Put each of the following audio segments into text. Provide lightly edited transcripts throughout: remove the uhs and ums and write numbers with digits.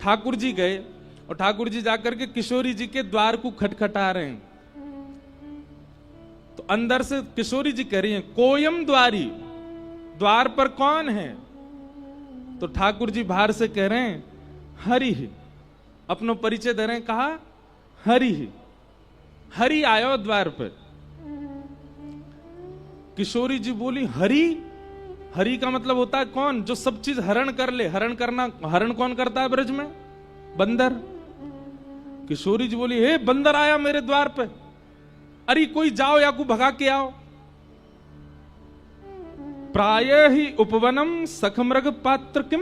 ठाकुर जी गए और ठाकुर जी जाकर के किशोरी जी के द्वार को खटखटा रहे हैं। तो अंदर से किशोरी जी कह रही हैं, कोयम द्वारी, द्वार पर कौन है? तो ठाकुर जी बाहर से कह रहे हैं, हरि ही। अपनो परिचय दे रहे हैं, कहा हरि ही, हरि आयो द्वार पर। किशोरी जी बोली, हरि? हरि का मतलब होता है कौन? जो सब चीज हरण कर ले। हरण करना, हरण कौन करता है ब्रज में? बंदर। किशोरी जी बोली, हे बंदर आया मेरे द्वार पे, अरे कोई जाओ या को भगा के आओ। प्राय ही उपवनम सखमृग पात्र किम,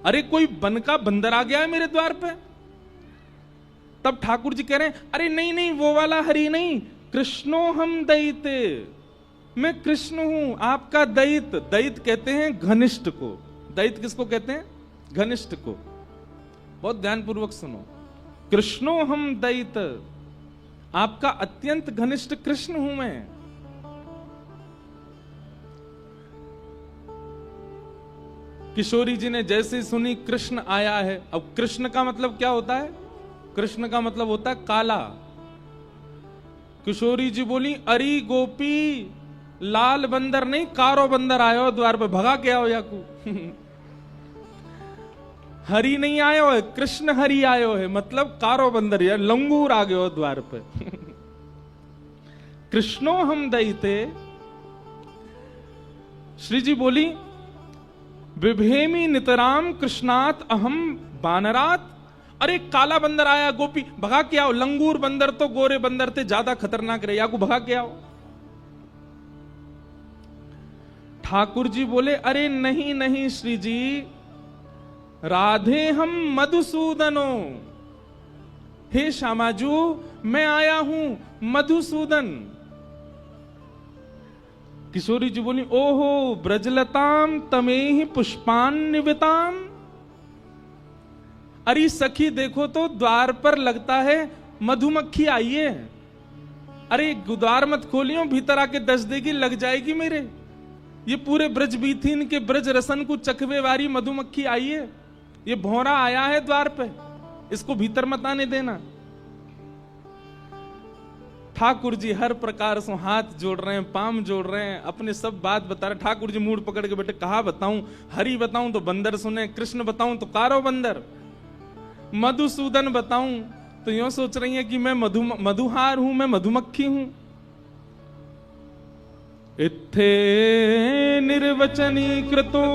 अरे कोई वन का बंदर आ गया है मेरे द्वार पे। तब ठाकुर जी कह रहे हैं, अरे नहीं नहीं, वो वाला हरि नहीं, कृष्णो हम दैते, मैं कृष्ण हूं आपका दैत। दैत कहते हैं घनिष्ठ को। दैत किसको कहते हैं? घनिष्ठ को। बहुत ध्यानपूर्वक सुनो, कृष्णो हम दैत, आपका अत्यंत घनिष्ठ कृष्ण हूं मैं। किशोरी जी ने जैसे ही सुनी कृष्ण आया है, अब कृष्ण का मतलब क्या होता है? कृष्ण का मतलब होता है काला। किशोरी जी बोली, अरे गोपी, लाल बंदर नहीं, कारो बंदर आयो द्वार पे, भगा के आओ याकू। हरि नहीं आयो है, कृष्ण हरि आयो है, मतलब कारो बंदर या लंगूर आ गयो द्वार पे। कृष्णो हम दैते। श्री जी बोली, विभेमी नितराम कृष्णात अहम बानरात, अरे काला बंदर आया गोपी, भगा के आओ। लंगूर बंदर तो गोरे बंदर थे, ज्यादा खतरनाक रहे, या को भगा के आओ। ठाकुर जी बोले, अरे नहीं नहीं श्री जी, राधे हम मधुसूदनो, हे श्यामाजू मैं आया हूं मधुसूदन। किशोरी जी बोली, ओहो ब्रजलताम तमेहि पुष्पान्विताम, अरे सखी देखो तो द्वार पर लगता है मधुमक्खी आई है। अरे द्वार मत खोलियो, भीतर आके दस देगी, लग जाएगी मेरे। ये पूरे ब्रज बीथीन के ब्रज रसन को चखवे वाली मधुमक्खी आई है, ये भौरा आया है द्वार पे, इसको भीतर मत आने देना। ठाकुर जी हर प्रकार से हाथ जोड़ रहे हैं, पाम जोड़ रहे हैं, अपने सब बात बता रहे। ठाकुर जी मूड पकड़ के बैठे, कहा बताऊं? हरि बताऊं तो बंदर सुने, कृष्ण बताऊं तो कारो बंदर, मधुसूदन बताऊं तो यूं सोच रही है कि मैं मधुहार हूं, मैं मधुमक्खी हूं। इत्थे निर्वचनी कृतो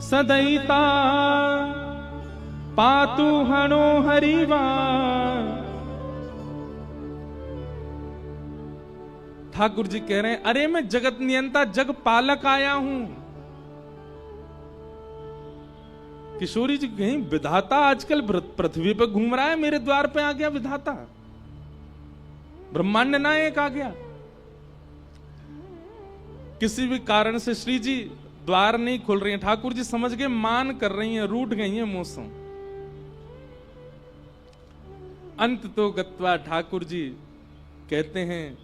सदैता पातु हनो हरिवा। ठाकुर जी कह रहे हैं, अरे मैं जगत नियंता जग पालक आया हूं। किशोरी जी कहीं विधाता आजकल पृथ्वी पर घूम रहा है, मेरे द्वार पे आ गया विधाता, ब्रह्मांड नायक आ गया। किसी भी कारण से श्री जी द्वार नहीं खोल रही हैं। ठाकुर जी समझ गए, मान कर रही हैं, रूठ गई हैं मौसम। अंत तो गत्वा ठाकुर जी कहते हैं,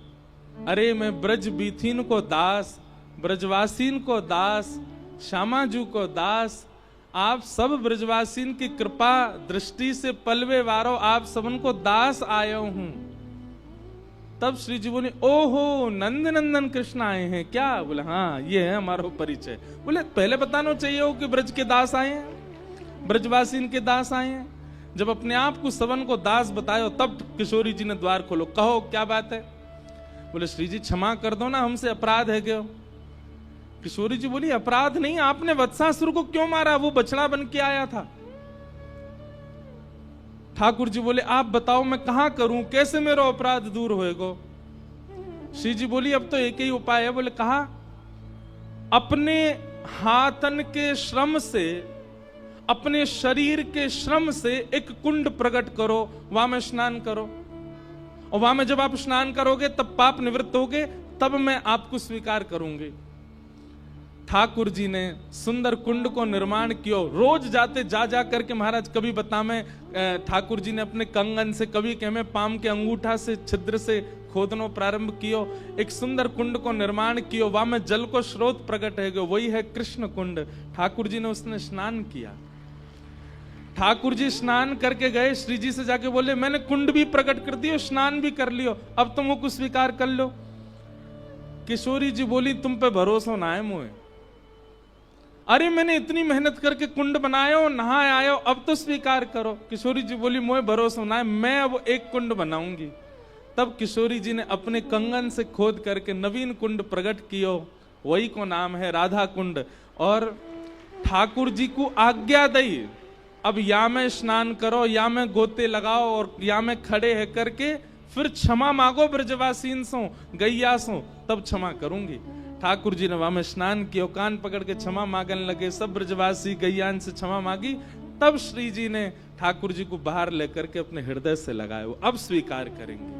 अरे मैं ब्रज बीथीन को दास, ब्रजवासीन को दास, श्यामाजू को दास, आप सब ब्रजवासीन की कृपा दृष्टि से पलवे वारो, आप सबन को दास आयो हूं। तब श्री जी बोले, ओहो नंद नंदन कृष्ण आए हैं क्या? बोले हाँ, ये है हमारा परिचय। बोले पहले बताना चाहिए हो कि ब्रज के दास आए हैं, ब्रजवासीन के दास आए हैं। जब अपने आप को सवन को दास बतायो, तब किशोरी जी ने द्वार खोलो, कहो क्या बात है? बोले श्री जी क्षमा कर दो ना, हमसे अपराध है क्या? किशोरी जी बोली, अपराध नहीं, आपने वत्सासुर को क्यों मारा? वो बछड़ा बन के आया था। ठाकुर जी बोले, आप बताओ मैं कहां करूं, कैसे मेरा अपराध दूर होएगा? श्री जी बोली, अब तो एक ही उपाय है। बोले कहा, अपने हाथन के श्रम से, अपने शरीर के श्रम से एक कुंड प्रकट करो, वहां में स्नान करो, और वहां में जब आप स्नान करोगे तब पाप निवृत्त होगे, तब मैं आपको स्वीकार करूंगी। ठाकुर जी ने सुंदर कुंड को निर्माण किया। रोज जाते जा जा करके महाराज कभी बता में ठाकुर जी ने अपने कंगन से, कभी कह में पाम के अंगूठा से छिद्र से खोदनो प्रारंभ कियो, एक सुंदर कुंड को निर्माण कियो, वहां में जल को स्रोत प्रकट है गयो, वही है कृष्ण कुंड। ठाकुर जी ने उसने स्नान किया। ठाकुर जी स्नान करके गए, श्री जी से जाके बोले मैंने कुंड भी प्रकट कर दियो, स्नान भी कर लियो, अब तुम मुझको स्वीकार कर लो। किशोरी जी बोली तुम पे भरोसा ना है मुझे, अरे मैंने इतनी मेहनत करके कुंड बनाया हो, नहाए आयो, अब तो स्वीकार करो। किशोरी जी बोली मुझे भरोसा ना है, मैं अब एक कुंड बनाऊंगी। तब किशोरी जी ने अपने कंगन से खोद करके नवीन कुंड प्रकट कियो, वही को नाम है राधा कुंड। और ठाकुर जी को आज्ञा दी अब या में स्नान करो, या में गोते लगाओ, और या में खड़े है करके फिर क्षमा मांगो ब्रजवासीन सो, गैया सो, तब क्षमा करूंगी। ठाकुर जी ने वहां में स्नान किया, कान पकड़ के क्षमा मांगने लगे, सब ब्रजवासी गैयान से क्षमा मांगी। तब श्री जी ने ठाकुर जी को बाहर लेकर के अपने हृदय से लगाए, वो अब स्वीकार करेंगे।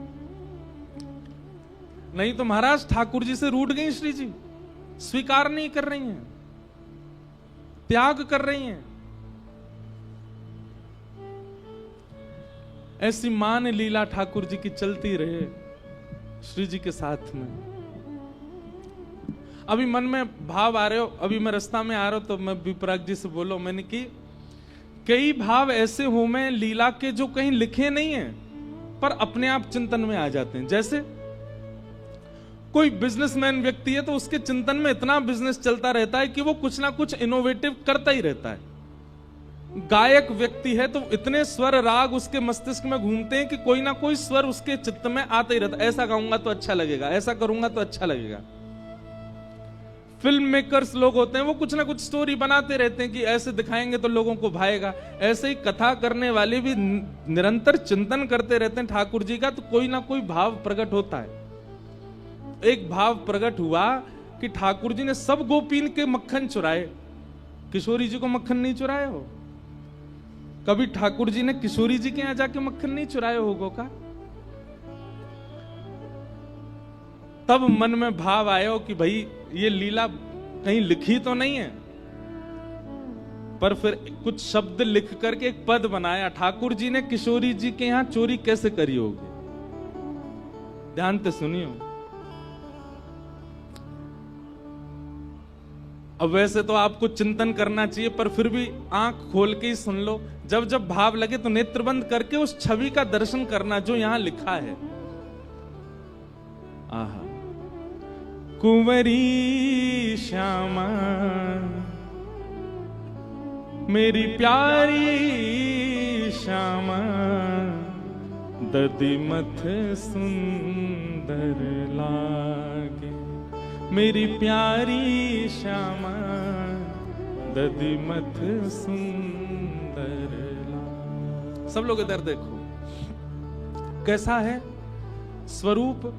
नहीं तो महाराज ठाकुर जी से रूठ गई श्री जी, स्वीकार नहीं कर रही हैं, त्याग कर रही हैं। ऐसी मान लीला ठाकुर जी की चलती रहे श्री जी के साथ में। अभी मन में भाव आ रहे हो, अभी मैं रास्ता में आ रहा हूं तो मैं विपराग जी से बोलो, मैंने कि कई भाव ऐसे हो में लीला के जो कहीं लिखे नहीं है पर अपने आप चिंतन में आ जाते हैं। जैसे कोई बिजनेसमैन व्यक्ति है तो उसके चिंतन में इतना बिजनेस चलता रहता है कि वो कुछ ना कुछ इनोवेटिव करता ही रहता है। गायक व्यक्ति है तो इतने स्वर राग उसके मस्तिष्क में घूमते हैं कि कोई ना कोई स्वर उसके चित्त में आता ही रहता है, ऐसा गाऊंगा तो अच्छा लगेगा, ऐसा करूंगा तो अच्छा लगेगा। फिल्म मेकर्स लोग होते हैं, वो कुछ ना कुछ स्टोरी बनाते रहते हैं कि ऐसे दिखाएंगे तो लोगों को भाएगा। ऐसे ही कथा करने वाले भी निरंतर चिंतन करते रहते हैं ठाकुर जी का, तो कोई ना कोई भाव प्रकट होता है। एक भाव प्रकट हुआ कि ठाकुर जी ने सब गोपीन के मक्खन चुराए, किशोरी जी को मक्खन नहीं चुराए हो? कभी ठाकुर जी ने किशोरी जी के यहां जाके मक्खन नहीं चुराए होगो का? तब मन में भाव आया कि भाई ये लीला कहीं लिखी तो नहीं है, पर फिर कुछ शब्द लिख करके एक पद बनाया, ठाकुर जी ने किशोरी जी के यहां चोरी कैसे करी होगी। ध्यान से सुनियो। अब वैसे तो आपको चिंतन करना चाहिए, पर फिर भी आंख खोल के ही सुन लो। जब जब भाव लगे तो नेत्र बंद करके उस छवि का दर्शन करना जो यहां लिखा है। आहा, कुंवरी श्यामा मेरी प्यारी श्यामा, दधिमथ सुंदर लागे, मेरी प्यारी श्यामा दधिमथ सुंदर लागे। सब लोग इधर देखो, कैसा है स्वरूप।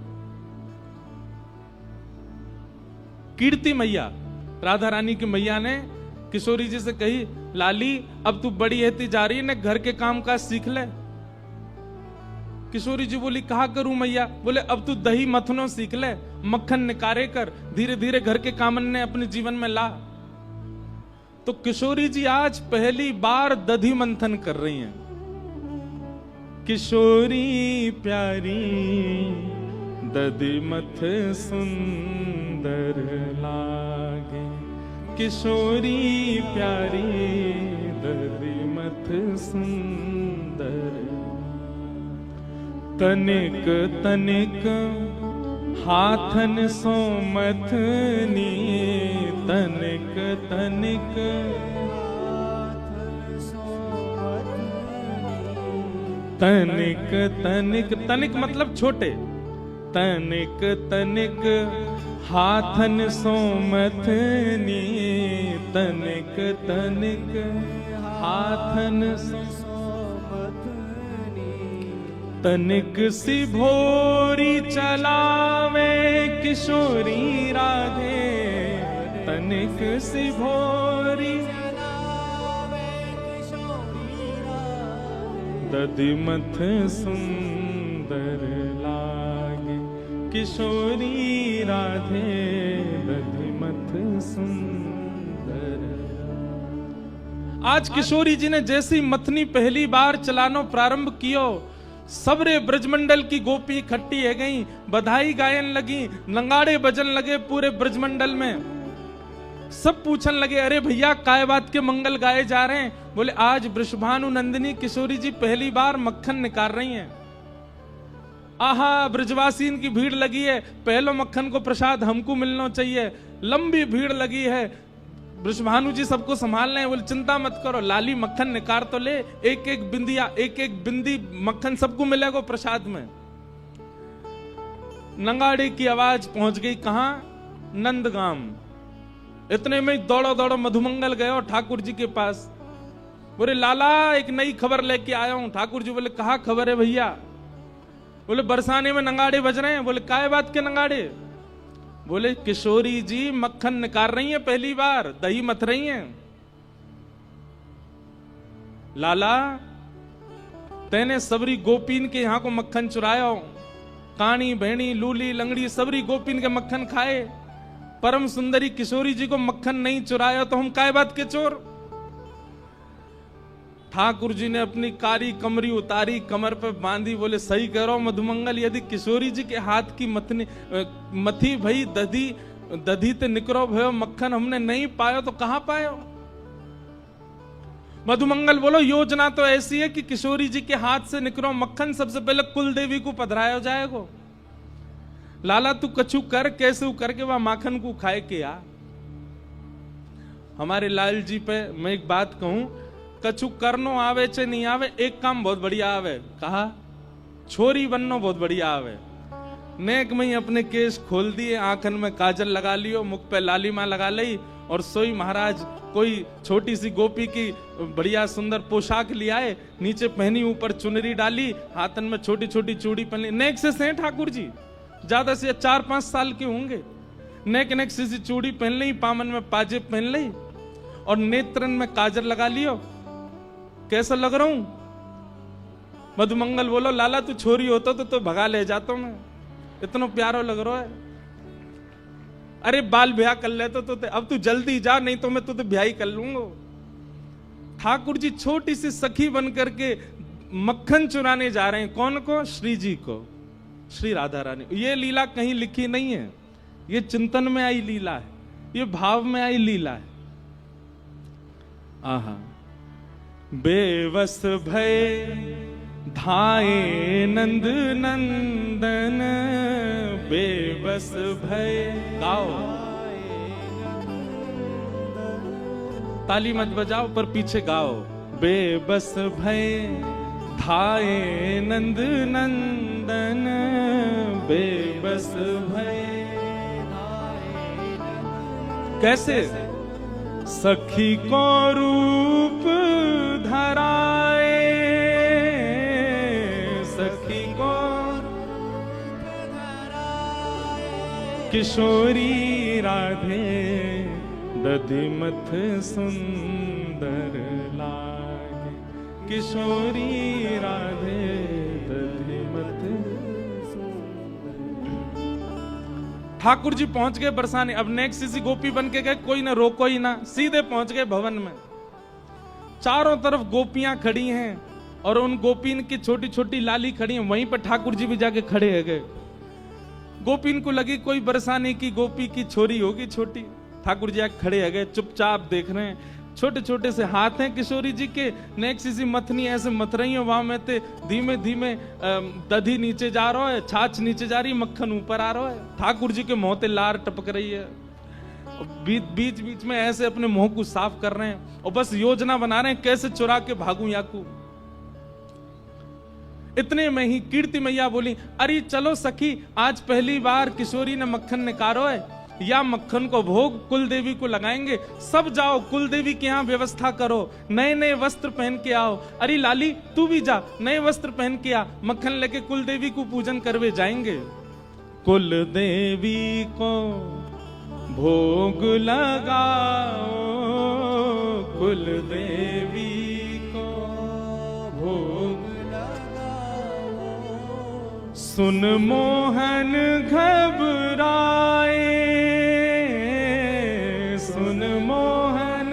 कीर्ति मैया, राधा रानी की मैया ने किशोरी जी से कही, लाली अब तू बड़ी होती जा रही है ना, घर के काम काज सीख ले। किशोरी जी बोली कहा करूं मैया? बोले अब तू दही मथनो सीख ले, मक्खन निकारे कर, धीरे धीरे घर के कामन ने अपने जीवन में ला। तो किशोरी जी आज पहली बार दधी मंथन कर रही हैं। किशोरी प्यारी दधिमथ सुंदर लागे, किशोरी प्यारी दधिमथ सुंदर। तनिक तनिक हाथन सो मथनी, तनिक तनिक तनिक तनिक, तनिक मतलब छोटे, तनिक तनिक हाथन सो मथनी, तनिक तनिक हाथन सो तनिक सी भोरी चलावे किशोरी राधे, तनिक सी भोरी दधिमथ सुंदर लागे, किशोरी राधे दधिमथ सुंदर। आज किशोरी जी ने जैसी मथनी पहली बार चलानो प्रारंभ कियो, सबरे ब्रजमंडल की गोपी इकट्ठी है गई, बधाई गायन लगी, नंगाड़े बजन लगे पूरे ब्रजमंडल में। सब पूछने लगे, अरे भैया काय बात के मंगल गाए जा रहे हैं? बोले आज वृषभानु नंदिनी किशोरी जी पहली बार मक्खन निकाल रही हैं। आहा, ब्रजवासीन की भीड़ लगी है, पहलो मक्खन को प्रसाद हमको मिलना चाहिए। लंबी भीड़ लगी है, वृषभानु जी सबको संभाल रहे हैं। बोले चिंता मत करो, लाली मक्खन निकाल तो ले, एक एक बिंदी मक्खन सबको मिलेगा प्रसाद में। नंगाड़े की आवाज पहुंच गई कहां? नंदगाम। इतने में दौड़ो दौड़ो मधुमंगल गए और ठाकुर जी के पास। बोले लाला एक नई खबर लेके आया हूं। ठाकुर जी बोले कहा खबर है भैया? बोले बरसाने में नंगाड़े बज रहे हैं। बोले काय बात के नंगाड़े? बोले किशोरी जी मक्खन निकाल रही हैं, पहली बार दही मथ रही हैं। लाला तेने सबरी गोपीन के यहां को मक्खन चुराया, कानी भेणी लूली लंगड़ी सबरी गोपीन के मक्खन खाए, परम सुंदरी किशोरी जी को मक्खन नहीं चुराया तो हम काय बात के चोर? ठाकुर जी ने अपनी कारी कमरी उतारी, कमर पे बांधी। बोले सही कह रहा हूं मधुमंगल, यदि किशोरी जी के हाथ की मथी भई दधी ते निकरो भयो मक्खन हमने नहीं पायो तो कहां पायो? मधुमंगल बोलो योजना तो ऐसी है कि किशोरी जी के हाथ से निकरो मक्खन सबसे पहले कुल देवी को पधराया जाएगा। लाला तू कछु कर, कैसे करके वह माखन को खाए के आ। हमारे लाल जी पे मैं एक बात कहूं, कछु करनो आवे चे नहीं आवे, एक काम बहुत बढ़िया आवे। कहा छोरी बननो बहुत बढ़िया आवे। नेक में ही अपने केस खोल दिए, आंखन में काजल लगा लियो, मुख पे लालिमा लगा ली और सोई महाराज कोई छोटी सी गोपी की बढ़िया सुंदर पोशाक लियाए, नीचे पहनी, ऊपर चुनरी डाली, हाथन में छोटी छोटी चूड़ी पहन ली। नेक से सेठ ठाकुर जी ज्यादा से 4-5 साल के होंगे। नेक सी चूड़ी पहन ली, पामन में पाजेब पहन ली और नेत्रन में काजल लगा लियो। कैसा लग रहा हूं? मधुमंगल बोलो लाला तू छोरी होता तो भगा ले जाता मैं, इतना प्यारो लग रहा है। अरे बाल ब्याह कर लेते तो अब तू जल्दी जा, नहीं तो मैं तुझे ब्याह ही कर लूंगा। ठाकुर जी छोटी सी सखी बन करके मक्खन चुराने जा रहे हैं। कौन को? श्री जी को, श्री राधा रानी। ये लीला कहीं लिखी नहीं है, ये चिंतन में आई लीला है, ये भाव में आई लीला है। आहा, बेवस भय धाये नंद नंदन, बेबस भय। गाओ, ताली मत बजाओ पर पीछे गाओ। बेबस भय धाये नंद नंदन, बेबस भय। कैसे? सखी को रूप धराए, सखी को किशोरी राधे, दधिमथ सुंदर लागे, किशोरी राधे दधिमथ। ठाकुर जी पहुंच गए बरसाने। अब नेक्स्ट सी गोपी बन के गए, कोई ना रोको ही ना, सीधे पहुंच गए भवन में। चारों तरफ गोपियां खड़ी हैं और उन गोपीन की छोटी छोटी लाली खड़ी हैं। वहीं पर ठाकुर जी भी जाके खड़े है गए। गोपीन को लगी कोई बरसाने की गोपी की छोरी होगी छोटी। ठाकुर जी आके खड़े है गए, चुपचाप देख रहे हैं। छोटे छोटे से हाथ हैं किशोरी जी के, नेक्स्ट सी मथनी ऐसे मथ रही है। वहां में ते धीमे धीमे दधी नीचे जा रहा है, छाछ नीचे जा रही, मक्खन ऊपर आ रहा है। ठाकुर जी के मुंह ते लार टपक रही है। बीच बीच में ऐसे अपने मुंह को साफ कर रहे हैं और बस योजना बना रहे हैं कैसे चुरा के भागूं याकू। इतने में ही कीर्ति मैया बोली, अरे चलो सखी, आज पहली बार किशोरी ने मक्खन निकालो है, या मक्खन को भोग कुल देवी को लगाएंगे। सब जाओ कुल देवी के यहाँ व्यवस्था करो, नए नए वस्त्र पहन के आओ। अरे लाली तू भी जा, नए वस्त्र पहन के आ, मक्खन लेके कुल देवी को पूजन करवे जाएंगे। कुल देवी को भोग लगाओ, कुल देवी को भोग लगाओ। सुन मोहन घबराए, सुन मोहन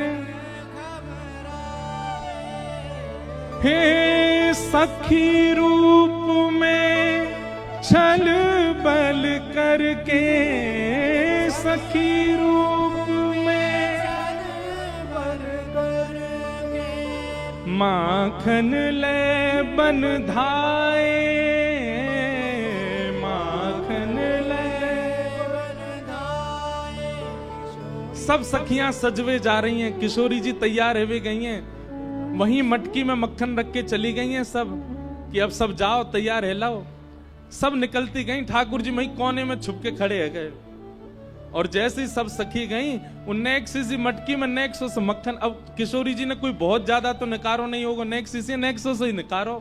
हे सखी रूप में छल बल करके, सखी रूप में माखन ले बन धाए, माखन ले बन धाए। सब सखियां सजवे जा रही हैं, किशोरी जी तैयार हुए गई हैं, वहीं मटकी में मक्खन रख के चली गई हैं सब कि अब सब जाओ तैयार है लाओ। सब निकलती गई, ठाकुर जी वहीं कोने में छुप के खड़े है गए। और जैसे ही सब सखी गई, उनने एक सी मटकी में नेक्सो से मक्खन, अब किशोरी जी ने कोई बहुत ज्यादा तो निकारो नहीं होगा, नेक्सो से ही निकारो।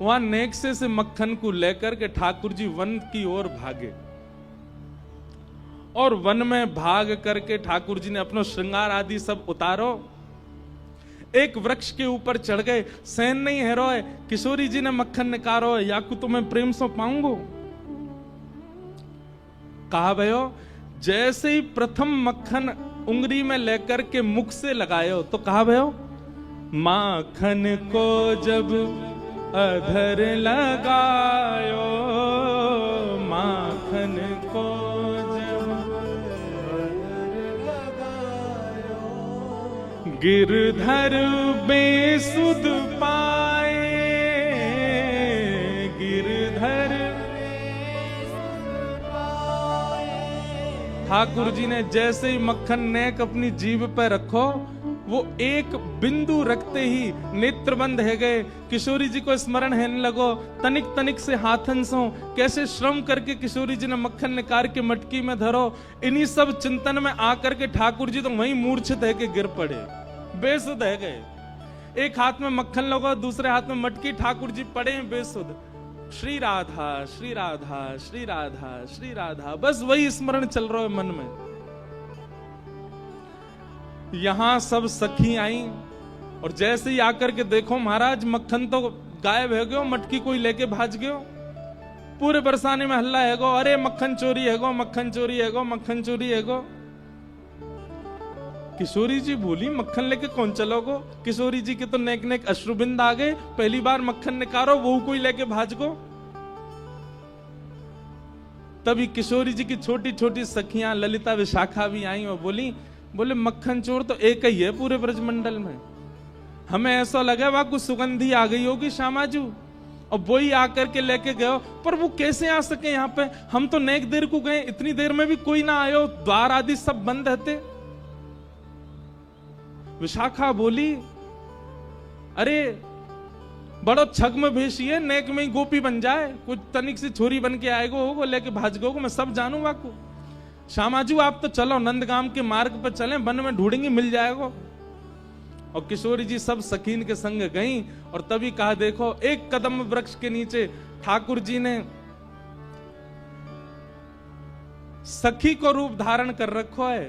वहां नेक्से से मक्खन को लेकर के ठाकुर जी वन की ओर भागे, और वन में भाग करके ठाकुर जी ने अपना श्रृंगार आदि सब उतारो, एक वृक्ष के ऊपर चढ़ गए। सहन नहीं है रोए, किशोरी जी ने मक्खन निकारो है, याकू तो मैं प्रेम से पाऊंगो। कहा भयो, जैसे ही प्रथम मक्खन उंगली में लेकर के मुख से लगायो तो कहा भयो, माखन को जब अधर लगायो, माखन को जब अधर लगायो, गिरधर बेसुध पाए, गिरधर। ठाकुर जी ने जैसे ही मक्खन नेक अपनी जीभ पर रखो, वो एक बिंदु रखते ही नेत्र बंद है गए। किशोरी जी को स्मरण है लगो, तनिक तनिक से हाथन सो कैसे श्रम करके किशोरी जी ने मक्खन निकाल के मटकी में धरो। इन्हीं सब चिंतन में आकर के ठाकुर जी तो वहीं मूर्छित है के गिर पड़े, बेसुध है गए। एक हाथ में मक्खन लगो, दूसरे हाथ में मटकी, ठाकुर जी पड़े हैं बेसुध। श्री राधा श्री राधा श्री राधा श्री राधा, बस वही स्मरण चल रहा है मन में। यहां सब सखी आई, और जैसे ही आकर के देखो महाराज मक्खन तो गायब है गयो, मटकी कोई लेके भाज गयो। पूरे बरसाने में हल्ला है गो, अरे मक्खन चोरी है गो, मक्खन चोरी है गो, मक्खन चोरी है गो। किशोरी जी बोली, मक्खन लेके कौन चलोगो? किशोरी जी के तो नेक नेक अश्रुबिंद आ गए, पहली बार मक्खन निकारो वो कोई लेके भाज गो। तभी किशोरी जी की छोटी छोटी सखियां ललिता विशाखा भी आई और बोले मक्खन चोर तो एक ही है पूरे ब्रजमंडल में, हमें ऐसा लगा वहां कुछ सुगंधी आ गई होगी श्यामाजू, और वो ही आकर के लेके गए। पर वो कैसे आ सके यहाँ पे? हम तो नेक देर को गए, इतनी देर में भी कोई ना आयो, द्वार आदि सब बंद रहते। विशाखा बोली, अरे बड़ो छग में भेजिए, नेक में ही गोपी बन जाए, कुछ तनिक सी छोरी बन के आएगो होगो, लेके भाजगो, मैं सब जानू वाकू। श्यामाजू आप तो चलो नंदगाम के मार्ग पर चलें, वन में ढूंढेंगे मिल जाएगो। और किशोरी जी सब सखीन के संग गईं, और तभी कहा देखो एक कदम वृक्ष के नीचे ठाकुर जी ने सखी को रूप धारण कर रखो है,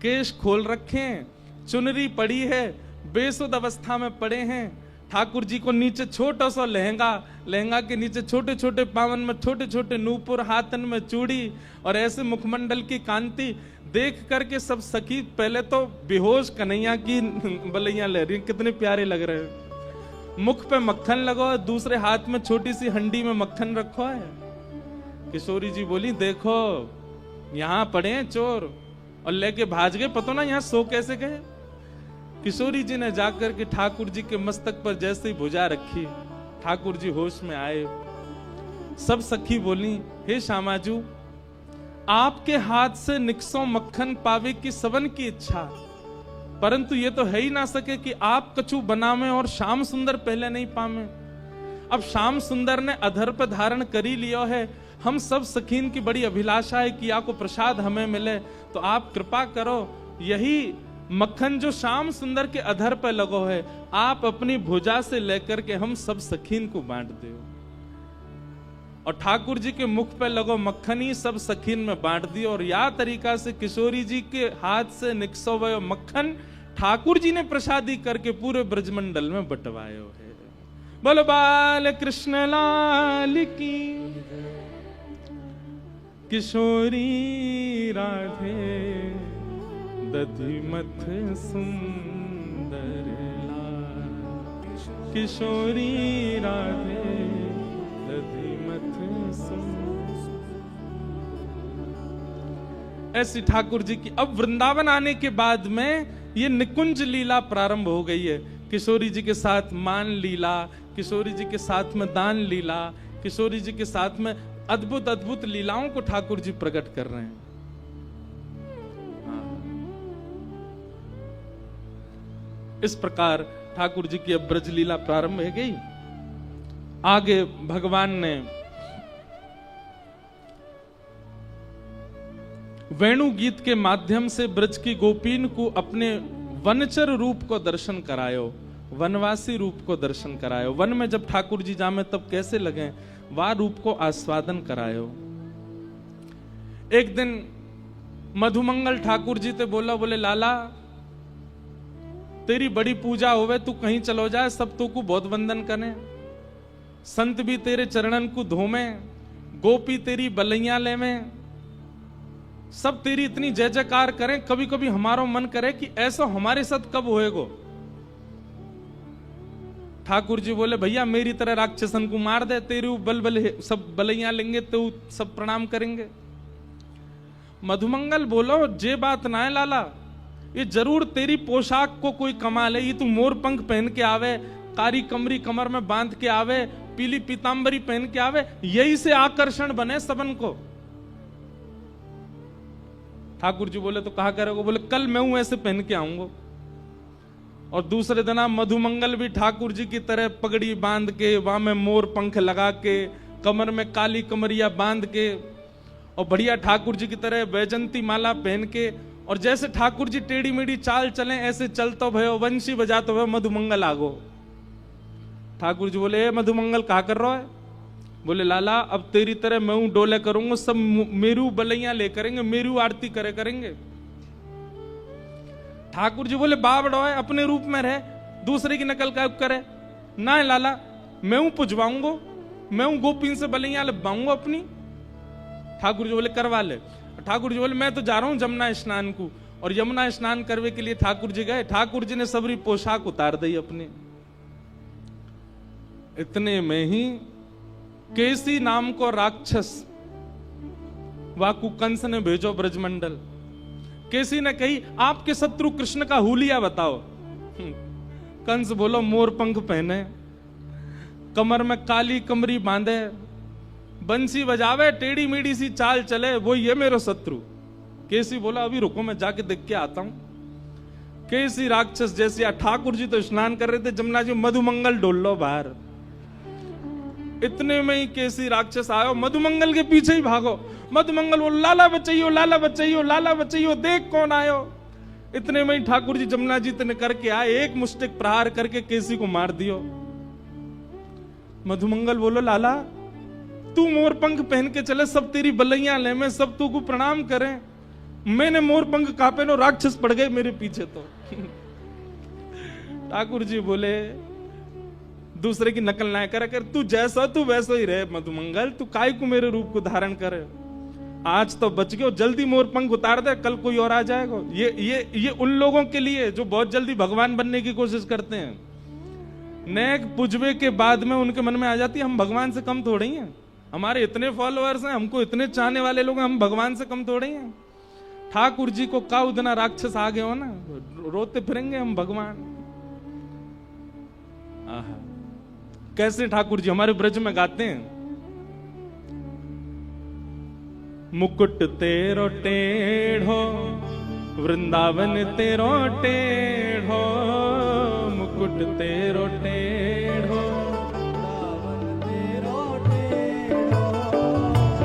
केश खोल रखे हैं, चुनरी पड़ी है, बेसुध अवस्था में पड़े हैं। ठाकुर जी को नीचे छोटा सा लहंगा, लहंगा के नीचे छोटे छोटे पावन में छोटे छोटे नूपुर, हाथन में चूड़ी, और ऐसे मुखमंडल की कांति देख करके सब सखी पहले तो बेहोश कन्हैया की बलैया ले रही, कितने प्यारे लग रहे हैं। मुख पे मक्खन लगो, दूसरे हाथ में छोटी सी हंडी में मक्खन रखो है। किशोरी जी बोली देखो यहाँ पड़े हैं चोर, और लेके भाज गए, पता ना यहाँ सो कैसे गए। किशोरी जी ने जाकर के ठाकुर जी के मस्तक पर जैसे ही भुजा रखी, ठाकुर जी होश में आए। सब सखी बोली, हे श्यामाजू आपके हाथ से निकसों मक्खन पावे की सबन की इच्छा, परंतु ये तो है ही ना सके कि आप कछु बनावे और श्याम सुंदर पहले नहीं पावे। अब श्याम सुंदर ने अधर पर धारण कर ही लियो है, हम सब सखीन की बड़ी अभिलाषा है कि आपको प्रसाद हमें मिले, तो आप कृपा करो यही मक्खन जो श्याम सुंदर के अधर पर लगो है, आप अपनी भुजा से लेकर के हम सब सखीन को बांट दो। और ठाकुर जी के मुख पे लगो मक्खन ही सब सखीन में बांट दियो, और या तरीका से किशोरी जी के हाथ से निकसो वो मक्खन ठाकुर जी ने प्रसादी करके पूरे ब्रजमंडल में बंटवायो है। बोलो बाल कृष्ण लाल की, किशोरी राधे दधिमथ सुंदर लाल, किशोरी राधे दधिमथ सुंदर। ऐसी ठाकुर जी की अब वृंदावन आने के बाद में ये निकुंज लीला प्रारंभ हो गई है। किशोरी जी के साथ मान लीला, किशोरी जी के साथ में दान लीला, किशोरी जी के साथ में अद्भुत अद्भुत लीलाओं को ठाकुर जी प्रकट कर रहे हैं। इस प्रकार ठाकुर जी की अब ब्रज लीला प्रारंभ हो गई। आगे भगवान ने वेणु गीत के माध्यम से ब्रज की गोपीन को अपने वनचर रूप को दर्शन करायो, वनवासी रूप को दर्शन करायो। वन में जब ठाकुर जी जामे तब कैसे लगे, वह रूप को आस्वादन करायो। एक दिन मधुमंगल ठाकुर जी ते बोला, बोले लाला तेरी बड़ी पूजा होवे, तू कहीं चलो जाए, सब तो को बहुत वंदन करें, संत भी तेरे चरणन को धोमे, गोपी तेरी बलैया ले में, सब तेरी इतनी जय जयकार करें, कभी कभी हमारा मन करे कि ऐसा हमारे साथ कब होएगो। ठाकुर जी बोले भैया मेरी तरह राक्षसन को मार दे, तेरे बल बल सब बलैया लेंगे तो सब प्रणाम करेंगे। मधुमंगल बोलो जे बात ना है लाला, ये जरूर तेरी पोशाक को कोई कमाल है, ये तू मोर पंख पहन के आवे, कारी कमरी कमर में बांध के आवे, पीली पीतांबरी पहन के आवे, यही से आकर्षण बने सबन को। ठाकुर जी बोले तो कहा करोगे, बोले कल मैं हूं ऐसे पहन के आऊंगा। और दूसरे दिन मधुमंगल भी ठाकुर जी की तरह पगड़ी बांध के, वहां में मोर पंख लगा के, कमर में काली कमरिया बांध के, और बढ़िया ठाकुर जी की तरह वैजंती माला पहन के, और जैसे ठाकुर जी टेढ़ी मेढ़ी चाल चले ऐसे चलतो भयो, वंशी बजातो भयो, मधुमंगल आगो। ठाकुर जी बोले मधुमंगल कहा कर रहा है? बोले लाला अब तेरी तरह मैं हूं डोले करूंगा, सब मेरू बलैया ले करेंगे, मेरू आरती करे करेंगे। ठाकुर जी बोले बाबड़ो है, अपने रूप में रहे, दूसरे की नकल का करे ना लाला, मैं हूं पुजवाऊंगा, मैं हूं गोपीन से बलैया लगवाऊंगा अपनी। ठाकुर जी बोले करवा ले। ठाकुर जी बोले मैं तो जा रहा हूं जमुना स्नान को, और यमुना स्नान करने के लिए ठाकुर जी गए। ठाकुर जी ने सबरी पोशाक उतार दी अपने। इतने में ही केसी नाम को राक्षस वाकु कंस ने भेजो ब्रजमंडल। केसी ने कही आपके शत्रु कृष्ण का हुलिया बताओ। कंस बोलो मोर पंख पहने, कमर में काली कमरी बांधे, बंसी बजावे, टेढ़ी मेढ़ी सी चाल चले, वो ये मेरा शत्रु। केसी बोला अभी रुको मैं जाके देख के आता हूं। केसी राक्षस जैसे ठाकुर जी तो स्नान कर रहे थे जमुना जी, मधुमंगल डोल लो बाहर। इतने में ही केसी राक्षस आयो, मधुमंगल के पीछे ही भागो। मधुमंगल वो लाला बचाइयो, लाला बचाइयो, लाला बचाइयो, देख कौन आयो। इतने में ही ठाकुर जी जमुना जी ने करके आए, एक मुष्टिक प्रहार करके केसी को मार दियो। मधुमंगल बोलो लाला तू मोर पंख पहन के चले, सब तेरी बलैया ले में, सब तू को प्रणाम करें। मैंने मोर पंख कहा पहनो, राक्षस पड़ गए मेरे पीछे। तो ठाकुर जी बोले दूसरे की नकल ना कर, तू जैसा तू वैसा ही रहे मधुमंगल, तू काय को मेरे रूप को धारण करे। आज तो बच गयो, जल्दी मोर पंख उतार दे, कल कोई और आ जाएगा। ये उन लोगों के लिए जो बहुत जल्दी भगवान बनने की कोशिश करते हैं। नेक पुजबे के बाद में उनके मन में आ जाती है हम भगवान से कम थोड़े ही हैं, हमारे इतने फॉलोअर्स हैं, हमको इतने चाहने वाले लोग हैं, हम भगवान से कम थोड़े ही हैं। ठाकुर जी को का उतना राक्षस आ गए हो ना, रोते फिरेंगे हम भगवान। आहा कैसे ठाकुर जी हमारे ब्रज में गाते हैं, मुकुट तेरो टेढ़ो वृंदावन तेरो टेढ़ो, मुकुट तेरो टेढ़ो,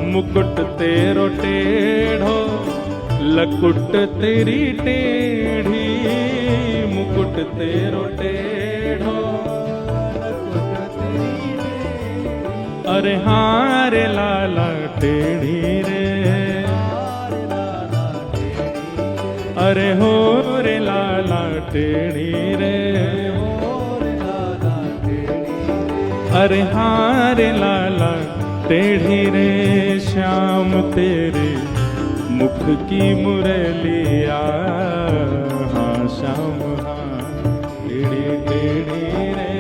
मुकुट तेरो टेढ़ो, लकुट तेरी टेढ़ी, मुकुट तेरो टेढ़ो, अरे हाँ रे लाला टेढ़ी रे, अरे हो रे लाला टेढ़ी रे, अरे हाँ रे लाला टेढ़ी रे, श्याम तेरे मुख की मुरलिया, हाँ श्याम हाँ टेढ़ी टेढ़ी रे,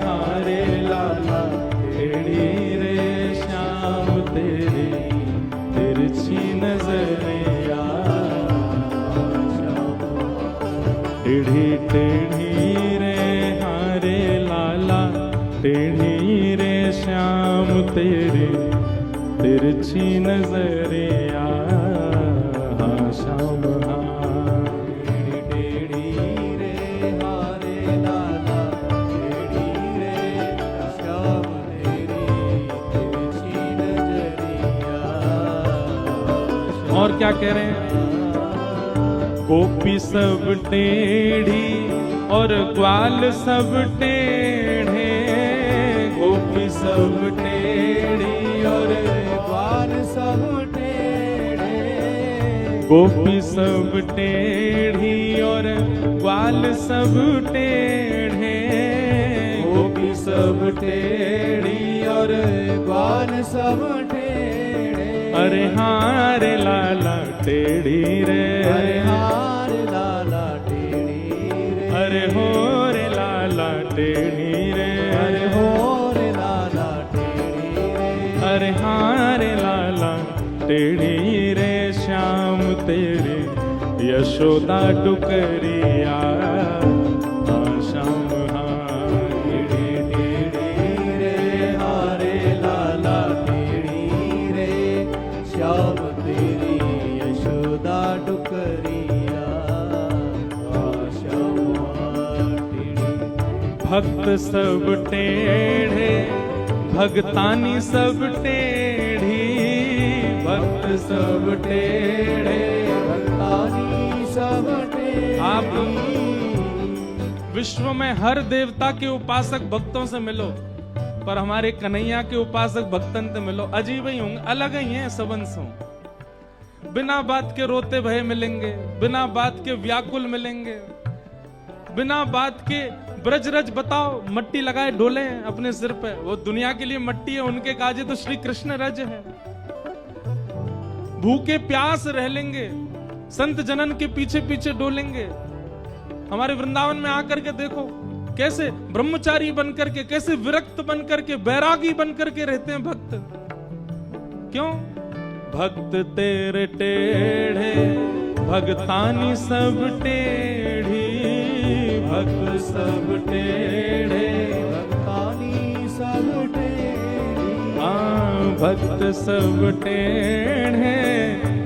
हाँ रे लाला टेढ़ी रे, श्याम तेरे तिरछी नजरिया, टेढ़ी टेढ़ी रे, टेढ़ी रे श्याम तेरी तिरछी नजरिया, हाँ श्याम हाँ। टेढ़ी रे हारे लाला, टेढ़ी रे श्याम तेरी तिरछी नजरिया। और क्या कह रहे हैं? गोपी सब टेढ़ी और ग्वाल सब टेढ़े, गोपी सब टेढ़ी और ग्वाल सब टेढ़े, गोपी सब टेढ़ी और ग्वाल सब टेढ़े, गोपी सब टेढ़ी और ग्वाल सब टेढ़े। अरे हाँ रे लाला टेढ़ी रे, अरे हार लाला टेढ़ी रे, अरे हो रे लाला टेढ़ी रे, अरे हो रे लाला टेढ़ी रे, अरे हाँ रे लाला टेढ़ी रे श्याम तेरे यशोदा डुकरिया, हाँ श्याम हाँ। टेढ़ी रे हारे लाला टेढ़ी रे, श्याम तेरी यशोदा डुकरिया, श्याम टेढ़ी। भक्त सब टेढ़े भगतानी सब टेढ़ी, भक्त सब टेढ़े भक्तानी सब टेढ़ी। आप विश्व में हर देवता के उपासक भक्तों से मिलो, पर हमारे कन्हैया के उपासक भक्तन से मिलो, अजीब ही होंगे, अलग ही हैं सबंसों। बिना बात के रोते भय मिलेंगे, बिना बात के व्याकुल मिलेंगे, बिना बात के ब्रज रज बताओ, मट्टी लगाए डोले अपने सिर पे, वो दुनिया के लिए मट्टी है, उनके काजे तो श्री कृष्ण रज है। भूखे प्यास रह लेंगे, संत जनन के पीछे पीछे डोलेंगे। हमारे वृंदावन में आकर के देखो कैसे ब्रह्मचारी बनकर के, कैसे विरक्त बनकर के, बैरागी बनकर के रहते हैं भक्त। क्यों? भक्त तेरे टेढ़े भगतानी सब टेढ़ी, भक्त सब टेढ़े भक्तानी सब टेढ़ी। हाँ भक्त सब टेढ़े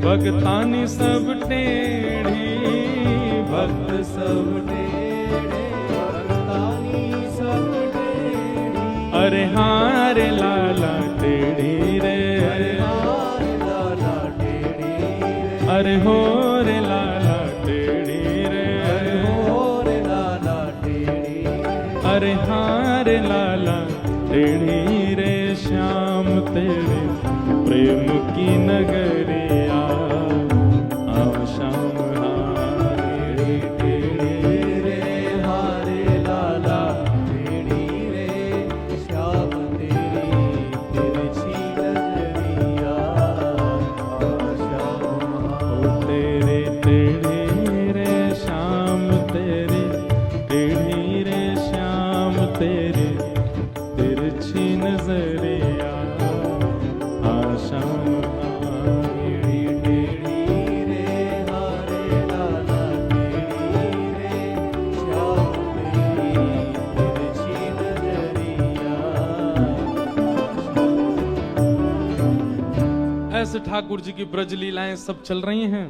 भगतानी सब टेढ़ी, भक्त सब टेढ़े भक्तानी सब टेढ़ी। अरे हाँ रे लाला टेढ़ी रे, अरे हार लाला टेढ़ी रे, अरे हो रे लाला टेढ़ी रे, अरे हो रे लाला टेढ़ी रे, अरे हाँ रे लाला टेढ़ी रे श्याम तेरे प्रेम की नगरिया, आओ श्याम हारे टेढ़ी रे हारे लाला टेढ़ी रे, श्याम तेरी तिरछी नजरिया, श्याम ओ तेरे टेढ़ी रे श्याम तेरे, टेढ़ी रे श्याम तेरे तिरछी नजरिया, हाँ श्याम टेढ़ी टेढ़ी रे हारे लाला टेढ़ी रे, श्याम तेरी तिरछी नजरिया। ऐसे ठाकुर जी की ब्रज लीलाएं सब चल रही हैं।